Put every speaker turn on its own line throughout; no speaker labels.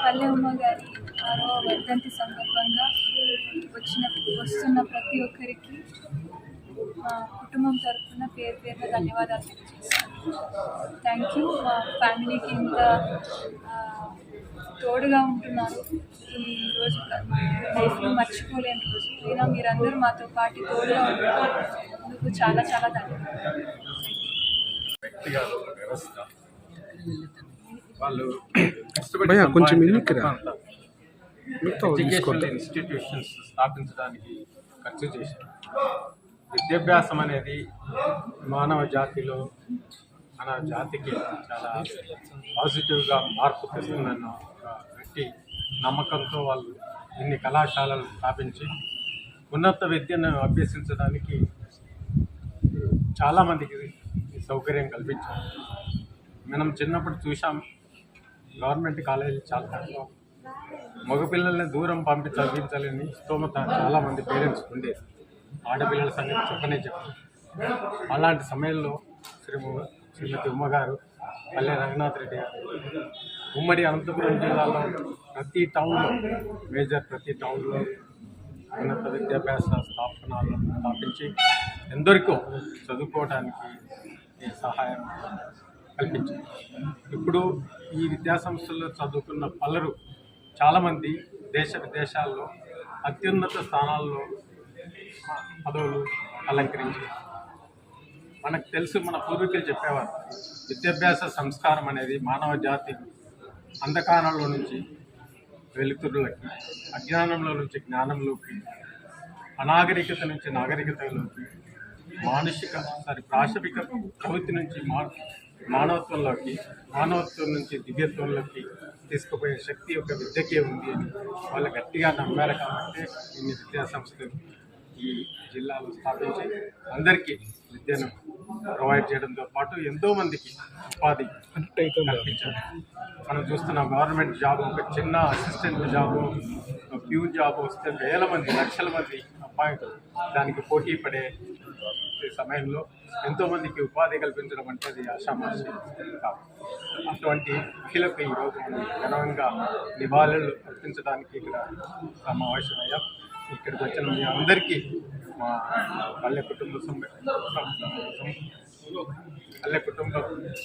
పల్లె ఉమ్మ గారి 6వ వర్ధంతి సందర్భంగా వస్తున్న ప్రతి ఒక్కరికి మా కుటుంబం తరఫున పేరు పేరున ధన్యవాదాలు తెలియజేస్తాను. Thank you. మా ఫ్యామిలీకి ఇంత తోడుగా ఉంటున్నారు. ఈ రోజు లైఫ్లో మర్చిపోలేని రోజు. అయినా మీరందరూ మాతో పాటు తోడుగా ఉంటున్నందుకు చాలా చాలా ధన్యవాదాలు.
వాళ్ళు
కొంచెం
ఇన్స్టిట్యూషన్స్ స్థాపించడానికి ఖర్చు చేశారు. విద్యాభ్యాసం అనేది మానవ జాతిలో మన జాతికి చాలా పాజిటివ్గా మార్పు తెస్తుందన్న ఒక గట్టి నమ్మకంతో వాళ్ళు ఇన్ని కళాశాలలు స్థాపించి ఉన్నత విద్యను అభ్యసించడానికి చాలామందికి సౌకర్యం కల్పించారు. మనం చిన్నప్పుడు చూసాం, గవర్నమెంట్ కాలేజీ చాలా తక్కువ, మగపిల్లల్ని దూరం పంపి చదివించాలని స్తోమత చాలామంది పేరెంట్స్ ఉండేది. ఆడపిల్లల సంగతి చెప్పనే చెప్పారు. అలాంటి సమయంలో శ్రీమతి ఉమ్మగారు, పల్లె రంగనాథ్ రెడ్డి గారు ఉమ్మడి అనంతపురం జిల్లాలో ప్రతి టౌన్లో ప్రతి టౌన్లో ఉన్నత విద్యాభ్యాస స్థాపనాలను స్థాపించి ఎందరికో చదువుకోవడానికి సహాయం కల్పించారు. ఇప్పుడు ఈ విద్యాసంస్థల్లో చదువుకున్న పలువురు చాలామంది దేశ విదేశాల్లో అత్యున్నత స్థానాల్లో పదవులు అలంకరించారు. మనకు తెలుసు, మన పూర్వీకులు చెప్పేవారు, విద్యాభ్యాస సంస్కారం అనేది మానవ జాతి అంధకారంలో నుంచి వెలుతురులకి, అజ్ఞానంలో నుంచి జ్ఞానంలోకి, అనాగరికత నుంచి నాగరికతలోకి, ప్రాశవిక ప్రవృత్తి నుంచి మానవత్వంలోకి, మానవత్వం నుంచి దివ్యత్వంలోకి తీసుకుపోయే శక్తి ఒక విద్యకే ఉంది అని వాళ్ళు గట్టిగా నమ్మారు. కాబట్టి ఇన్ని విద్యా సంస్థలు ఈ జిల్లాలో స్థాపించి అందరికీ విద్యను ప్రొవైడ్ చేయడంతో పాటు ఎంతోమందికి ఉపాధి కల్పించారు. మనం చూస్తున్నాం, గవర్నమెంట్ జాబ్, ఒక చిన్న అసిస్టెంట్ జాబు, ప్యూన్ జాబ్ వస్తే వేల మంది, లక్షల మంది అబ్బాయిలు దానికి పోటీ పడే సమయంలో ఎంతోమందికి ఉపాధి కల్పించడం అంటే అది ఆషామాషి కాదు. అటువంటి మహిళకు ఈరోజు మనం ఘనంగా నివాళులు అర్పించడానికి ఇక్కడ సమావేశమయ్యాం. ఇక్కడికి వచ్చిన మీ అందరికీ మా పల్లె కుటుంబం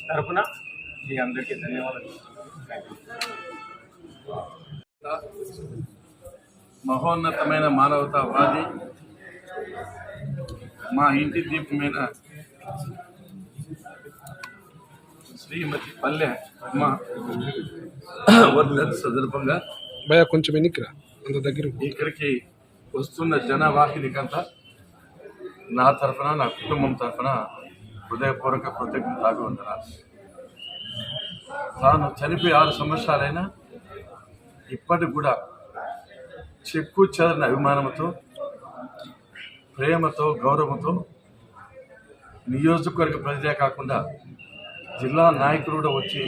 తరఫున మీ అందరికీ ధన్యవాదాలు.
మహోన్నతమైన మానవతావాది, మా ఇంటి దీపమైన శ్రీమతి పల్లె ఉమ్మ వర్ధంతి సందర్భంగా
కొంచెం ఎన్నికరా అంత దగ్గర
ఇక్కడికి వస్తున్న జనవాహినికంతా నా తరఫున, నా కుటుంబం తరఫున హృదయపూర్వక కృతజ్ఞతలు వందనాలు. తాను చనిపోయి 6 సంవత్సరాలైనా ఇప్పటికి కూడా చెక్కు చెదరిన అభిమానంతో, ప్రేమతో, గౌరవంతో నియోజకవర్గ ప్రజలే కాకుండా జిల్లా నాయకులు కూడా వచ్చి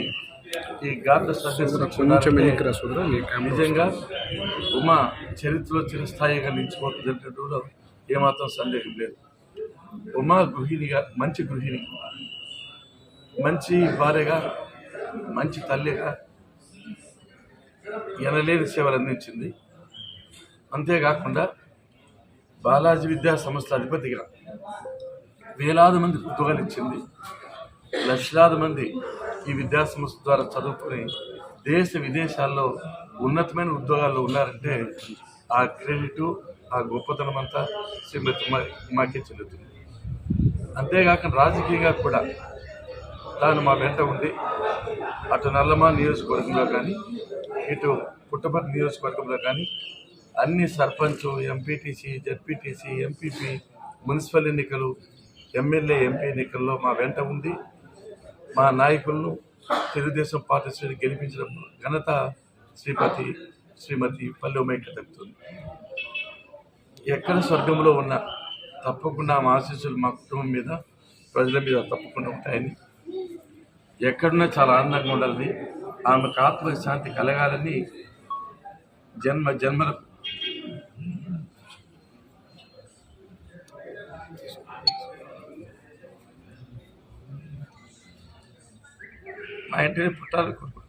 ఈ గాథ నిజంగా ఉమా చరిత్రలో చిరస్థాయిగా నిలిచిపోతుందంటే ఏమాత్రం సందేహం లేదు. ఉమా గృహిణిగా, మంచి గృహిణి, మంచి భార్యగా, మంచి తల్లిగా ఎనలేని సేవలు అందించింది. అంతేకాకుండా బాలాజీ విద్యా సంస్థ అధిపతిగా వేలాది మంది ఉద్యోగాలు ఇచ్చింది. లక్షలాది మంది ఈ విద్యా సంస్థ ద్వారా చదువుకుని దేశ విదేశాల్లో ఉన్నతమైన ఉద్యోగాల్లో ఉన్నారంటే ఆ క్రెడిట్, ఆ గొప్పతనం అంతా శ్రీమతి ఉమాకే చెల్లుతుంది. అంతేకాకుండా రాజకీయంగా కూడా తాను మా వెంట ఉండి అటు నల్లమా నియోజకవర్గంలో కానీ, ఇటు పుట్టపర్తి నియోజకవర్గంలో కానీ అన్ని sarpanch, MPTC, ZPTC, MPP, municipal ఎన్నికలు, ఎమ్మెల్యే, ఎంపీ ఎన్నికల్లో మా వెంట ఉండి మా నాయకులను తెలుగుదేశం పార్టీ శ్రేణి గెలిపించడం ఘనత శ్రీమతి పల్లె ఉమ్మకి దక్కుతుంది. ఎక్కడ స్వర్గంలో ఉన్నా తప్పకుండా మా ఆశీస్సులు మా కుటుంబం మీద, ప్రజల మీద తప్పకుండా ఉంటాయని, ఎక్కడున్నా చాలా ఆనందంగా ఉండాలని, ఆమెకు ఆత్మకి శాంతి కలగాలని జన్మల మా ఇంటిని పుట్టాలనుకుంటున్నాను.